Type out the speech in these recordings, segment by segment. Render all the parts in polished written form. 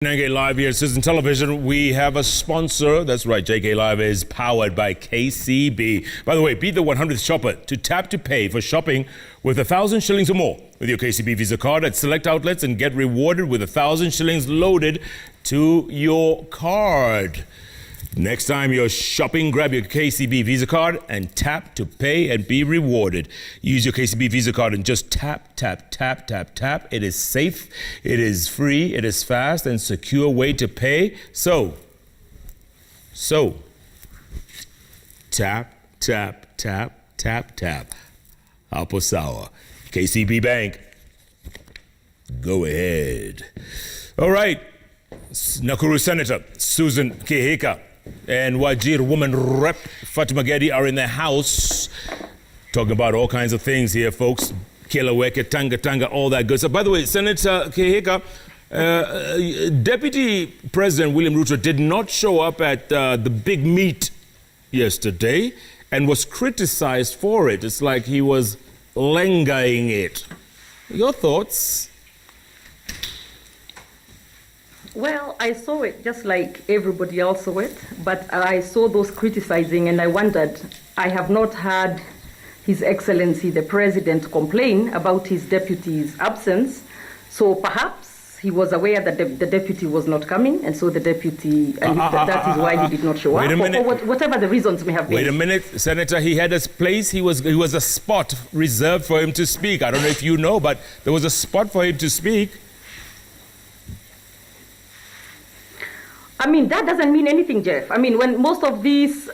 JKLive here, Citizen Television. We have a sponsor. That's right, JKLive is powered by KCB. By the way, be the 100th shopper to tap to pay for shopping with 1,000 shillings or more with your KCB Visa card at select outlets and get rewarded with 1,000 shillings loaded to your card. Next time you're shopping, grab your KCB Visa card and tap to pay and be rewarded. Use your KCB Visa card and just tap, tap, tap, tap, tap. It is safe, it is free, it is fast and secure way to pay. So, tap, tap, tap, tap, tap. Hapo sawa. KCB Bank. Go ahead. All right. Nakuru Senator Susan Kihika and Wajir woman rep Fatuma Gedi are in the house talking about all kinds of things here, folks. Kieleweke, Tanga Tanga, all that good stuff. By the way, Senator Kihika, Deputy President William Ruto did not show up at the big meet yesterday and was criticized for it. It's like he was lengaing it. Your thoughts? Well, I saw it just like everybody else saw it, but I saw those criticizing and I wondered, I have not heard His Excellency the President complain about his deputy's absence, so perhaps he was aware that the deputy was not coming, and so the deputy, that is why he did not show up, or whatever the reasons may have been. Wait a minute, Senator, he had a place, he was a spot reserved for him to speak. I don't know if you know, but there was a spot for him to speak. I mean, that doesn't mean anything, Jeff. I mean, when most of these,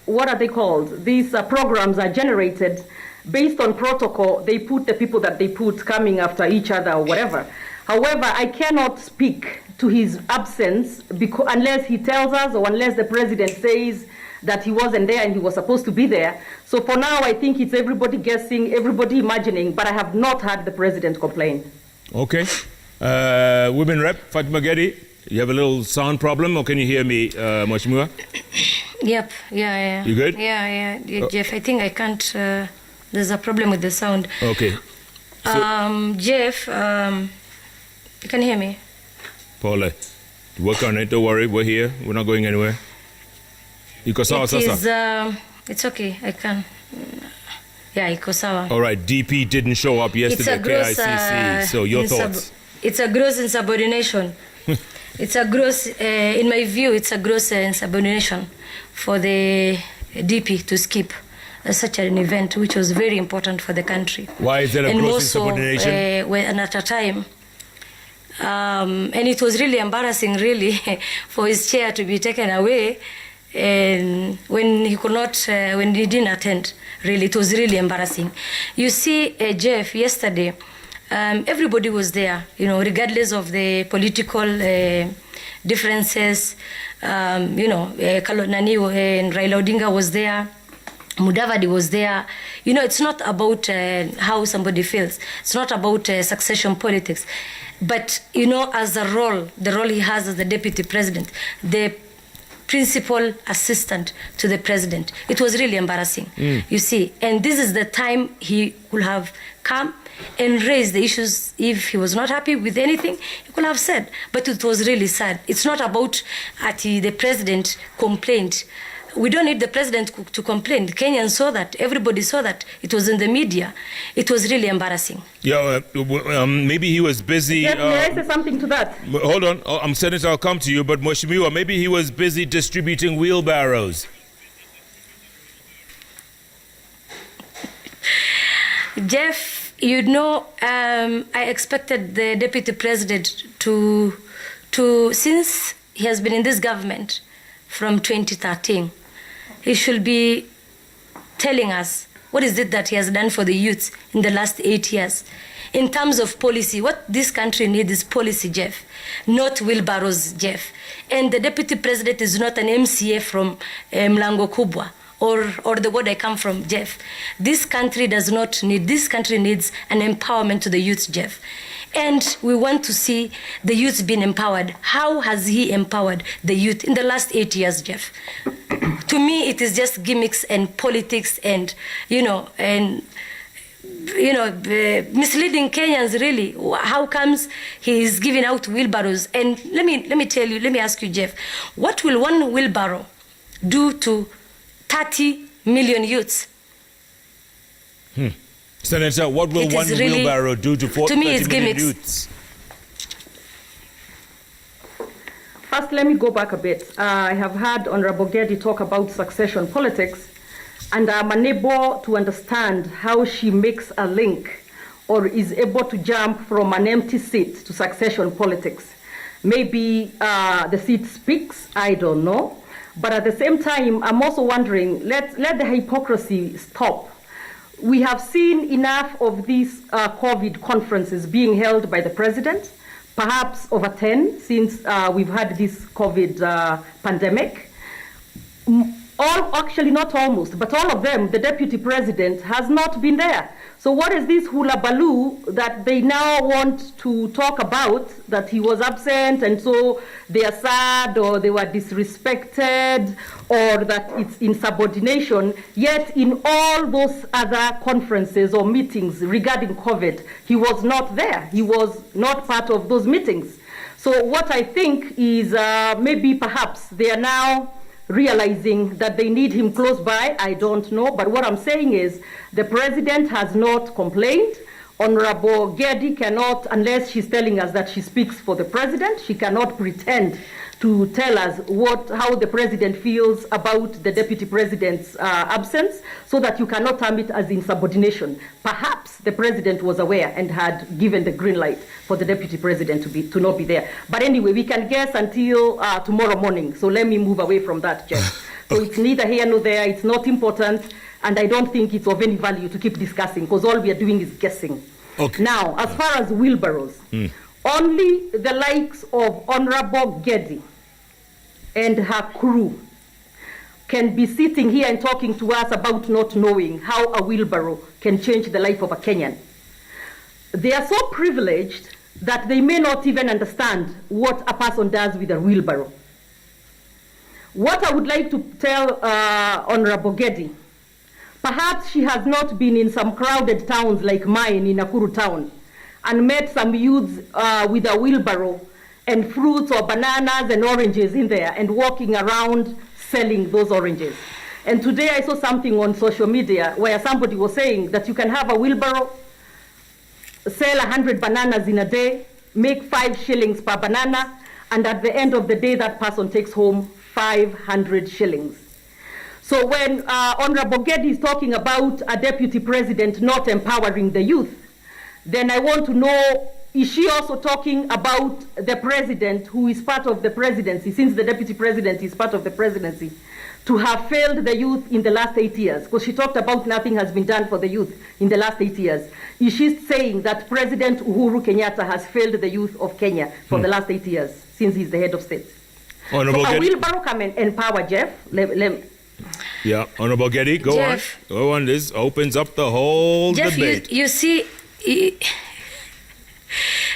what are they called? These programs are generated based on protocol. They put the people that they put coming after each other or whatever. However, I cannot speak to his absence unless he tells us or unless the president says that he wasn't there and he was supposed to be there. So for now, I think it's everybody guessing, everybody imagining, but I have not heard the president complain. Okay. Women Rep, Fatuma Gedi. You have a little sound problem, or can you hear me, Mheshimiwa? Yep, yeah. You good? Yeah, Jeff, I think I can't, there's a problem with the sound. Okay. So, Jeff, you can hear me? Paula, work on it, don't worry, we're here, we're not going anywhere. It's okay, I can. Yeah, ikosawa. All right, DP didn't show up yesterday at KICC, so your thoughts? It's a gross insubordination. It's a gross, in my view, it's a gross insubordination for the DP to skip such an event, which was very important for the country. Why is there a gross insubordination? And at a time, and it was really embarrassing, really, for his chair to be taken away, and when he could not, when he didn't attend. Really, it was really embarrassing. You see, Jeff, yesterday. Everybody was there, regardless of the political differences. Kalonani and Raila Odinga was there. Mudavadi was there. It's not about how somebody feels. It's not about succession politics. But, as the role he has as the deputy president, the principal assistant to the president, it was really embarrassing, you see. And this is the time he could have come and raise the issues. If he was not happy with anything, he could have said. But it was really sad. It's not about the president complained. We don't need the president to complain. Kenyans saw that. Everybody saw that. It was in the media. It was really embarrassing. Yeah, maybe he was busy. May I say something to that? Hold on. Senator, I'll come to you. But Mheshimiwa, maybe he was busy distributing wheelbarrows. Jeff, I expected the deputy president to since he has been in this government from 2013, he should be telling us what is it that he has done for the youth in the last 8 years. In terms of policy, what this country needs is policy, Jeff, not wheelbarrows, Jeff. And the deputy president is not an MCA from Mlango Kubwa. Or the word I come from, Jeff. This country needs an empowerment to the youth, Jeff. And we want to see the youth being empowered. How has he empowered the youth in the last 8 years, Jeff? To me, it is just gimmicks and politics and, misleading Kenyans really. How comes he is giving out wheelbarrows? And let me ask you, Jeff, what will one wheelbarrow do to 30 million youths? Senator, what will one wheelbarrow do to 30 million youths? First, let me go back a bit. I have heard Honorable Gedi talk about succession politics, and I'm unable to understand how she makes a link or is able to jump from an empty seat to succession politics. Maybe the seat speaks, I don't know. But at the same time, I'm also wondering, let the hypocrisy stop. We have seen enough of these COVID conferences being held by the president, perhaps over 10 since we've had this COVID pandemic. Actually not almost, but all of them, the deputy president has not been there. So what is this hula baloo that they now want to talk about, that he was absent and so they are sad or they were disrespected or that it's insubordination, yet in all those other conferences or meetings regarding COVID, he was not there. He was not part of those meetings. So what I think is maybe perhaps they are now realizing that they need him close by. I don't know, but what I'm saying is the president has not complained. Honorable Gedi cannot, unless she's telling us that she speaks for the president, she cannot pretend to tell us how the president feels about the deputy president's absence, so that you cannot term it as insubordination. Perhaps the president was aware and had given the green light for the deputy president to not be there. But anyway, we can guess until tomorrow morning. So let me move away from that, Jeff. So it's neither here nor there. It's not important, and I don't think it's of any value to keep discussing, because all we are doing is guessing. Okay. Now, as far as wheelbarrows, only the likes of Honorable Gedi and her crew can be sitting here and talking to us about not knowing how a wheelbarrow can change the life of a Kenyan. They are so privileged that they may not even understand what a person does with a wheelbarrow. What I would like to tell Honorable Gedi, perhaps she has not been in some crowded towns like mine in Nakuru town and met some youths with a wheelbarrow and fruits or bananas and oranges in there and walking around selling those oranges. And today I saw something on social media where somebody was saying that you can have a wheelbarrow, sell 100 bananas in a day, make 5 shillings per banana, and at the end of the day that person takes home 500 shillings. So when Honorable Gedi is talking about a deputy president not empowering the youth, then I want to know, is she also talking about the president who is part of the presidency, since the deputy president is part of the presidency, to have failed the youth in the last 8 years? Because she talked about nothing has been done for the youth in the last 8 years. Is she saying that President Uhuru Kenyatta has failed the youth of Kenya for the last 8 years, since he's the head of state? Honorable So a Gedi. wheelbarrow come and empower Jeff. Yeah, Honorable Gedi, go Jeff. on. Go on, this opens up the whole Jeff, debate. you see,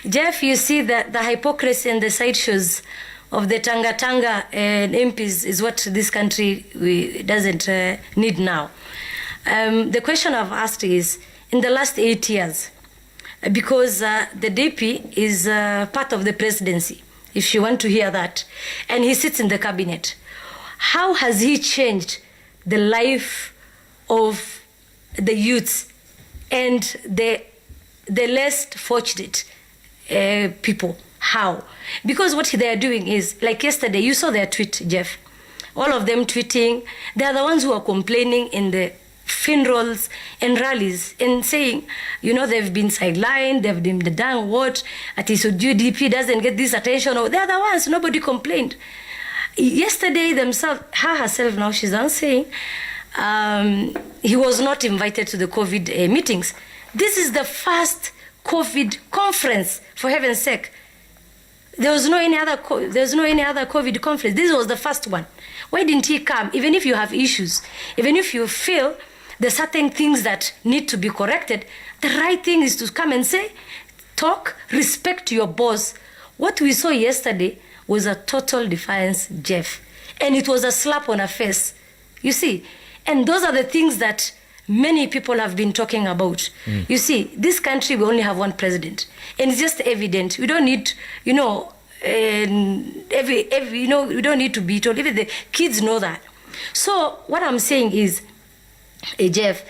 Jeff, you see that the hypocrisy and the sideshows of the Tanga Tanga and MPs is what this country doesn't need now. The question I've asked is, in the last 8 years, because the DP is part of the presidency, if you want to hear that, and he sits in the cabinet, how has he changed the life of the youths and the less fortunate people? How? Because what they are doing is, like yesterday, you saw their tweet, Jeff. All of them tweeting. They are the ones who are complaining in the funerals and rallies and saying, they've been sidelined, they've been done what, at least UDP doesn't get this attention. Or they're the ones, nobody complained. Yesterday her herself now, she's on saying he was not invited to the COVID meetings. This is the first COVID conference, for heaven's sake. There was no any other COVID conference. This was the first one. Why didn't he come? Even if you have issues, even if you feel there's certain things that need to be corrected, the right thing is to come and say, talk, respect your boss. What we saw yesterday was a total defiance, Jeff. And it was a slap on her face. You see? And those are the things that many people have been talking about. You see, this country, we only have one president. And it's just evident. We don't need, we don't need to be told. Even the kids know that. So what I'm saying is, Jeff,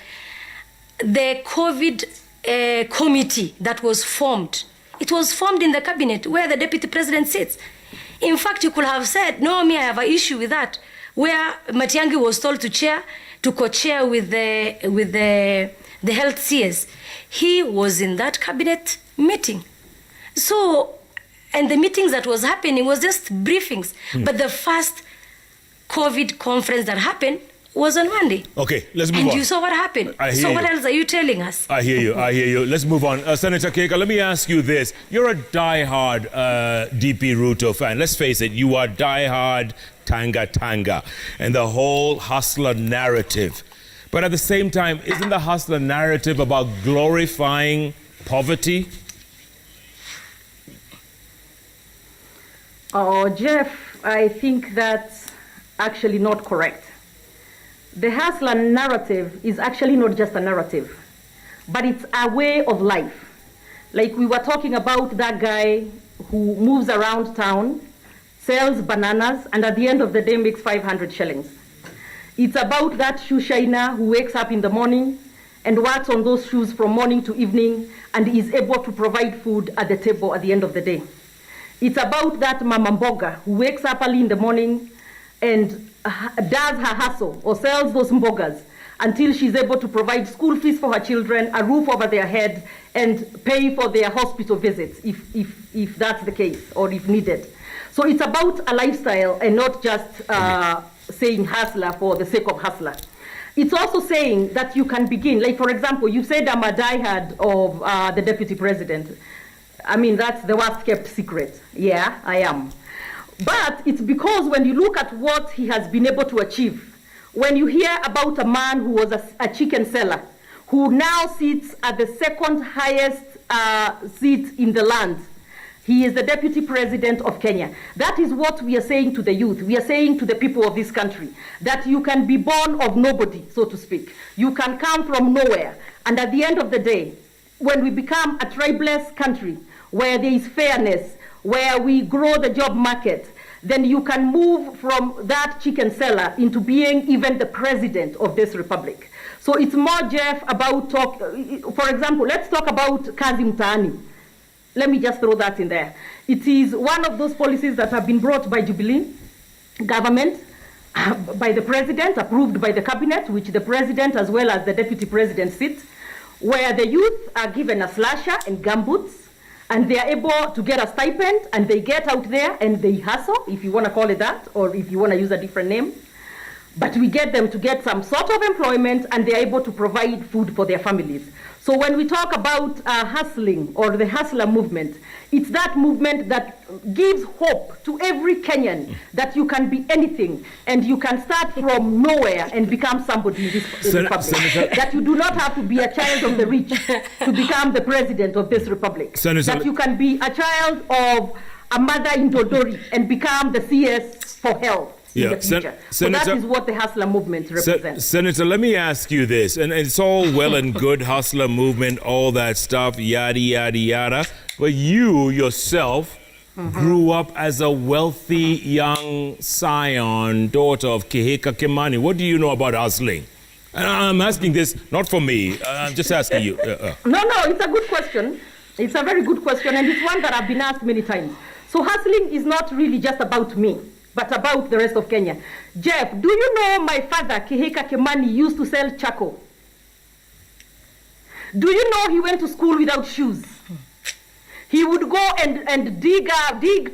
the COVID committee that was formed, it was formed in the cabinet where the deputy president sits. In fact, you could have said, no, I have an issue with that, where Matiang'i was told to co-chair with the health CS. He was in that cabinet meeting. So, and the meetings that was happening was just briefings. But the first COVID conference that happened was on Monday. Okay, let's move on. And you saw what happened. So what else are you telling us? I hear you. Let's move on. Senator Kihika, let me ask you this. You're a diehard DP Ruto fan. Let's face it, you are diehard Tanga Tanga and the whole hustler narrative. But at the same time, isn't the hustler narrative about glorifying poverty? Oh, Jeff, I think that's actually not correct. The hustler narrative is actually not just a narrative, but it's a way of life. Like we were talking about that guy who moves around town, sells bananas, and at the end of the day makes 500 shillings. It's about that shoe shiner who wakes up in the morning and works on those shoes from morning to evening and is able to provide food at the table at the end of the day. It's about that mama mboga who wakes up early in the morning and does her hustle or sells those mbogas until she's able to provide school fees for her children, a roof over their head, and pay for their hospital visits if that's the case or if needed. So it's about a lifestyle and not just saying hustler for the sake of hustler. It's also saying that you can begin, like for example, you said I'm a diehard of the deputy president. I mean, that's the worst kept secret. Yeah, I am. But it's because when you look at what he has been able to achieve, when you hear about a man who was a chicken seller, who now sits at the second highest seat in the land, he is the deputy president of Kenya. That is what we are saying to the youth. We are saying to the people of this country that you can be born of nobody, so to speak. You can come from nowhere. And at the end of the day, when we become a tribeless country, where there is fairness, where we grow the job market, then you can move from that chicken seller into being even the president of this republic. So it's more, Jeff, about for example, let's talk about Kazi Mtaani. Let me just throw that in there. It is one of those policies that have been brought by Jubilee government, by the president, approved by the cabinet, which the president as well as the deputy president sit, where the youth are given a slasher and gumboots, and they are able to get a stipend, and they get out there and they hustle, if you want to call it that, or if you want to use a different name. But we get them to get some sort of employment, and they're able to provide food for their families. So when we talk about hustling or the hustler movement, it's that movement that gives hope to every Kenyan that you can be anything and you can start from nowhere and become somebody in this republic. That you do not have to be a child of the rich to become the president of this republic. That you can be a child of a mother in Dodori and become the CS for health. Yeah, so that is what the hustler movement represents. Senator, let me ask you this, and it's all well and good, hustler movement, all that stuff, yada, yada, yada, but you yourself grew up as a wealthy young scion, daughter of Kihika Kimani. What do you know about hustling? And I'm asking this not for me, I'm just asking you. No, it's a good question. It's a very good question, and it's one that I've been asked many times. So hustling is not really just about me, but about the rest of Kenya. Jeff, do you know my father, Kihika Kimani, used to sell charcoal? Do you know he went to school without shoes? He would go and dig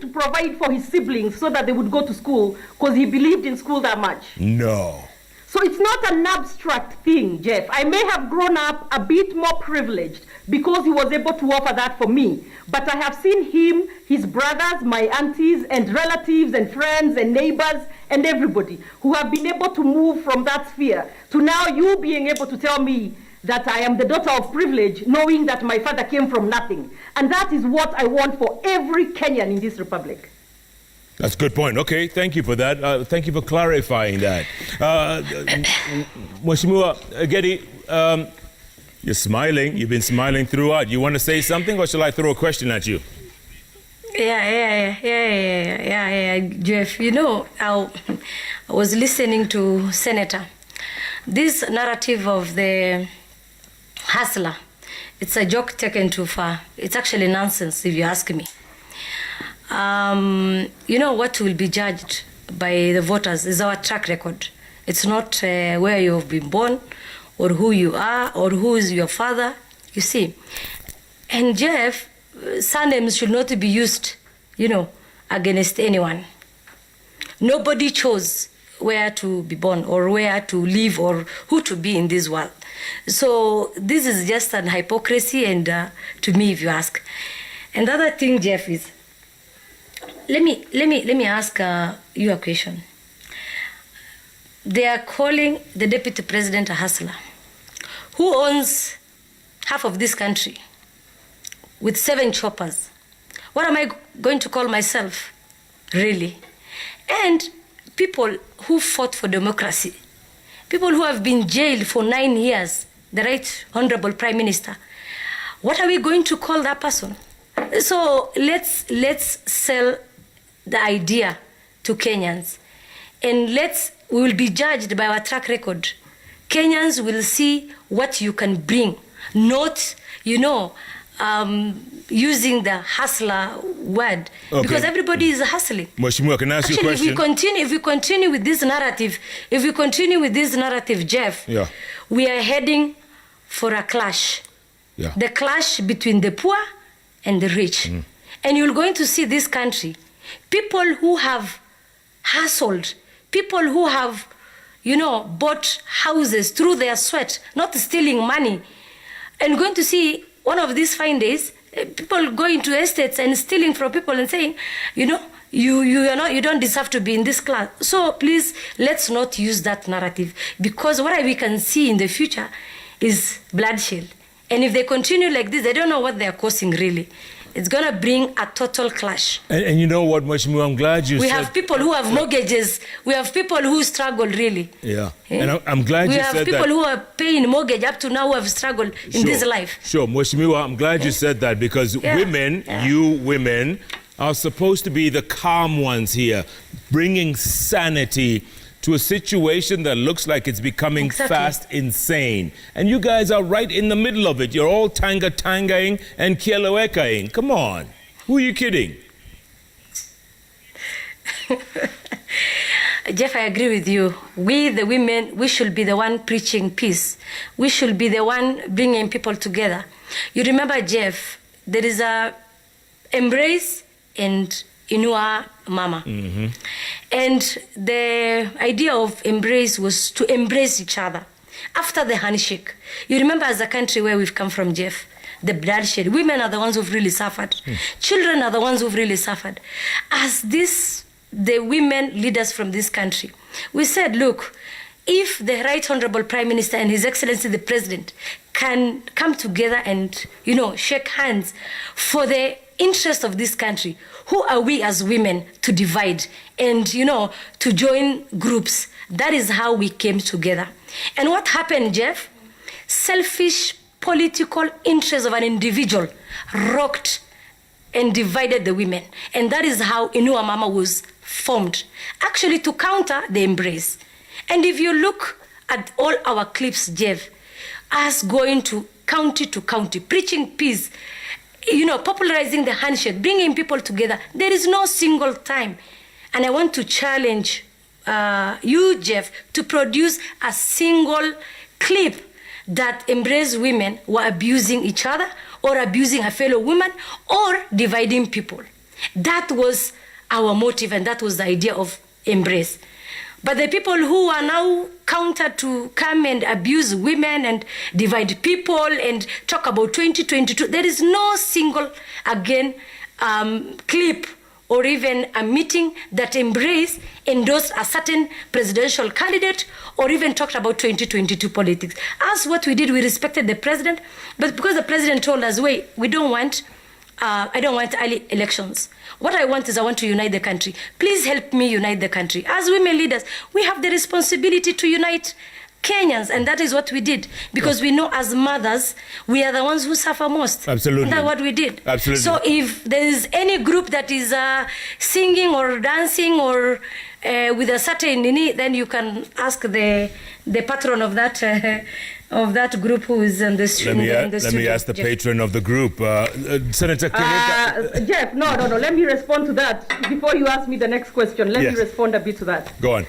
to provide for his siblings so that they would go to school because he believed in school that much. No. So it's not an abstract thing, Jeff. I may have grown up a bit more privileged because he was able to offer that for me. But I have seen him, his brothers, my aunties, and relatives, and friends, and neighbors, and everybody who have been able to move from that sphere to now you being able to tell me that I am the daughter of privilege, knowing that my father came from nothing. And that is what I want for every Kenyan in this republic. That's a good point. Okay, thank you for that. Thank you for clarifying that. Mheshimiwa Gedi, you're smiling. You've been smiling throughout. You want to say something, or shall I throw a question at you? Yeah, Jeff. You know, I was listening to Senator. This narrative of the hustler, it's a joke taken too far. It's actually nonsense, if you ask me. You know, what will be judged by the voters is our track record. It's not where you have been born, or who you are, or who is your father, you see. And Jeff, surnames should not be used, you know, against anyone. Nobody chose where to be born, or where to live, or who to be in this world. So this is just an hypocrisy, and to me, if you ask. Another thing, Jeff, is, let me ask you a question. They are calling the deputy president a hustler. Who owns half of this country with 7 choppers? What am I going to call myself, really? And people who fought for democracy, people who have been jailed for 9 years, the Right Honorable Prime Minister, what are we going to call that person? So let's sell the idea to Kenyans, and we will be judged by our track record. Kenyans will see what you can bring, not, you know, using the hustler word, okay, because everybody is hustling. Mheshimiwa, can I ask you a question? If we continue with this narrative, Jeff, yeah, we are heading for a clash. Yeah. The clash between the poor and the rich. And you're going to see this country, people who have hustled, people who have, you know, bought houses through their sweat, not stealing money, and going to see one of these fine days, people going to estates and stealing from people and saying, you know, you don't deserve to be in this class. So please, let's not use that narrative, because what we can see in the future is bloodshed. And if they continue like this, they don't know what they're causing, really. It's going to bring a total clash. And you know what, Mheshimiwa, I'm glad you said... We have people who have mortgages. We have people who struggle, really. Yeah. And I'm glad you said that. We have people who are paying mortgage up to now who have struggled in this life. Sure, Mheshimiwa, I'm glad you said that, because women, you women, are supposed to be the calm ones here, bringing sanity to a situation that looks like it's becoming fast insane. And you guys are right in the middle of it. You're all Tanga Tangaing and Kielewekeing. Come on. Who are you kidding? Jeff, I agree with you. We, the women, we should be the one preaching peace. We should be the one bringing people together. You remember, Jeff, there is a embrace and Inua Mama. And the idea of embrace was to embrace each other. After the handshake, you remember, as a country where we've come from, Jeff, the bloodshed, women are the ones who've really suffered. Children are the ones who've really suffered. As the women leaders from this country, we said, look, if the Right Honorable Prime Minister and His Excellency the President can come together and, you know, shake hands for the interest of this country, who are we as women to divide and, you know, to join groups? That is how we came together. And what happened, Jeff? Selfish political interests of an individual rocked and divided the women. And that is how Inua Mama was formed, actually to counter the embrace. And if you look at all our clips, Jeff, us going to county, preaching peace, you know, popularizing the handshake, bringing people together, there is no single time. And I want to challenge you, Jeff, to produce a single clip that embrace women who are abusing each other or abusing a fellow woman or dividing people. That was our motive, and that was the idea of embrace. But the people who are now countered to come and abuse women and divide people and talk about 2022, there is no single, again, clip or even a meeting that endorsed a certain presidential candidate or even talked about 2022 politics. As what we did, we respected the president, but because the president told us, wait, we don't want I don't want early elections. What I want is I want to unite the country. Please help me unite the country. As women leaders, we have the responsibility to unite Kenyans, and that is what we did, because we know as mothers we are the ones who suffer most. Absolutely. And that's what we did. Absolutely. So if there is any group that is singing or dancing or with a certain need, then you can ask the patron of that group who is in the street. Let me ask the patron of the group, Senator Kihika. Jeff, no. Let me respond to that before you ask me the next question. Let Yes. me respond a bit to that. Go on.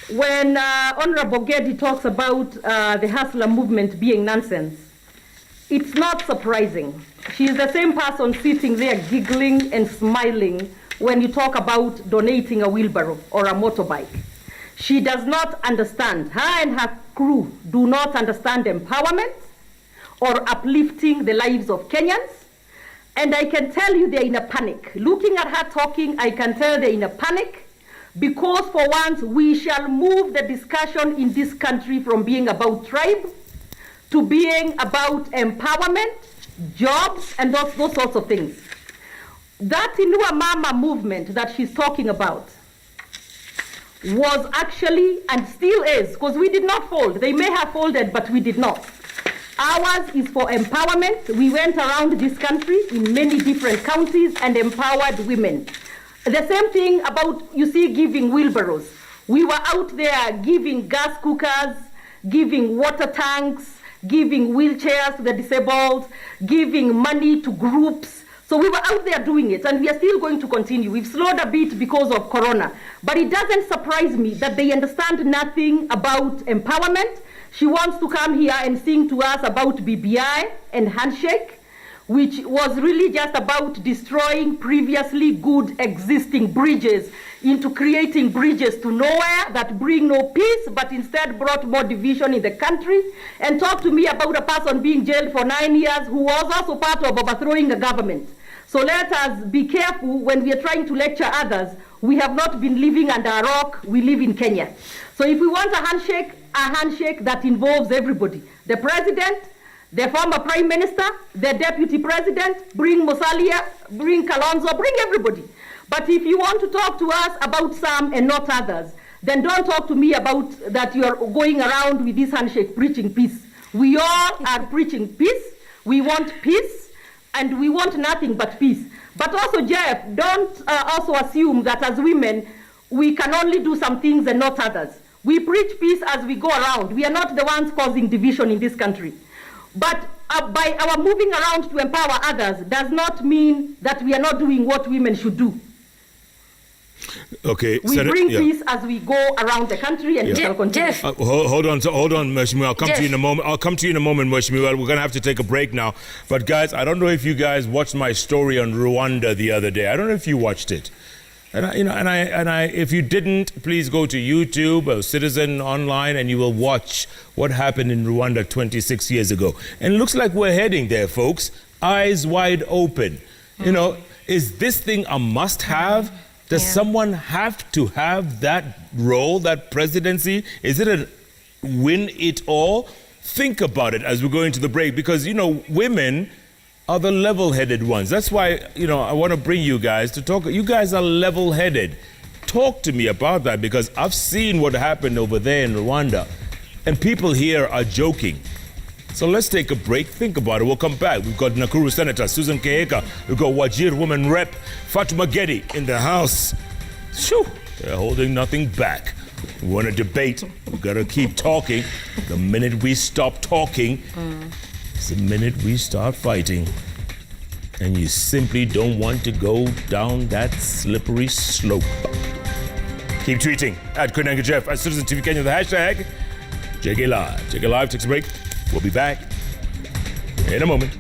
When Honorable Gedi talks about the hustler movement being nonsense, it's not surprising. She is the same person sitting there giggling and smiling when you talk about donating a wheelbarrow or a motorbike. She does not understand. Her and her crew do not understand empowerment or uplifting the lives of Kenyans. And I can tell you they're in a panic. Looking at her talking, I can tell they're in a panic. Because for once, we shall move the discussion in this country from being about tribe to being about empowerment, jobs, and those sorts of things. That Inua Mama movement that she's talking about was actually, and still is, because we did not fold. They may have folded, but we did not. Ours is for empowerment. We went around this country in many different counties and empowered women. The same thing about, you see, giving wheelbarrows. We were out there giving gas cookers, giving water tanks, giving wheelchairs to the disabled, giving money to groups. So we were out there doing it, and we are still going to continue. We've slowed a bit because of Corona, but it doesn't surprise me that they understand nothing about empowerment. She wants to come here and sing to us about BBI and handshake, which was really just about destroying previously good existing bridges into creating bridges to nowhere that bring no peace, but instead brought more division in the country. And talk to me about a person being jailed for 9 years who was also part of overthrowing a government. So let us be careful when we are trying to lecture others. We have not been living under a rock, we live in Kenya. So if we want a handshake that involves everybody, the president, the former prime minister, the deputy president, bring Musalia, bring Kalonzo, bring everybody. But if you want to talk to us about some and not others, then don't talk to me about that you are going around with this handshake preaching peace. We all are preaching peace. We want peace, and we want nothing but peace. But also, Jeff, don't also assume that as women, we can only do some things and not others. We preach peace as we go around. We are not the ones causing division in this country. But by our moving around to empower others does not mean that we are not doing what women should do. Okay, we bring peace as we go around the country, and we shall continue. Jeff. Hold on, Mheshimiwa. I'll come to you in a moment. I'll come to you in a moment, Mheshimiwa. We're going to have to take a break now. But guys, I don't know if you guys watched my story on Rwanda the other day. I don't know if you watched it. If you didn't, please go to YouTube or Citizen Online and you will watch what happened in Rwanda 26 years ago. And it looks like we're heading there, folks. Eyes wide open. You know, is this thing a must-have? Does someone have to have that role, that presidency? Is it a win-it-all? Think about it as we go into the break, because, you know, women are the level-headed ones. That's why, you know, I want to bring you guys to talk. You guys are level-headed. Talk to me about that, because I've seen what happened over there in Rwanda, and people here are joking. So let's take a break, think about it. We'll come back. We've got Nakuru Senator Susan Kihika. We've got Wajir Women Rep Fatuma Gedi in the house. Shoo, they're holding nothing back. We want to debate. We've got to keep talking. The minute we stop talking, it's the minute we start fighting. And you simply don't want to go down that slippery slope. Keep tweeting at Koinange Jeff, at Citizen TV Kenya, the hashtag JKLive. JKLive takes a break. We'll be back in a moment.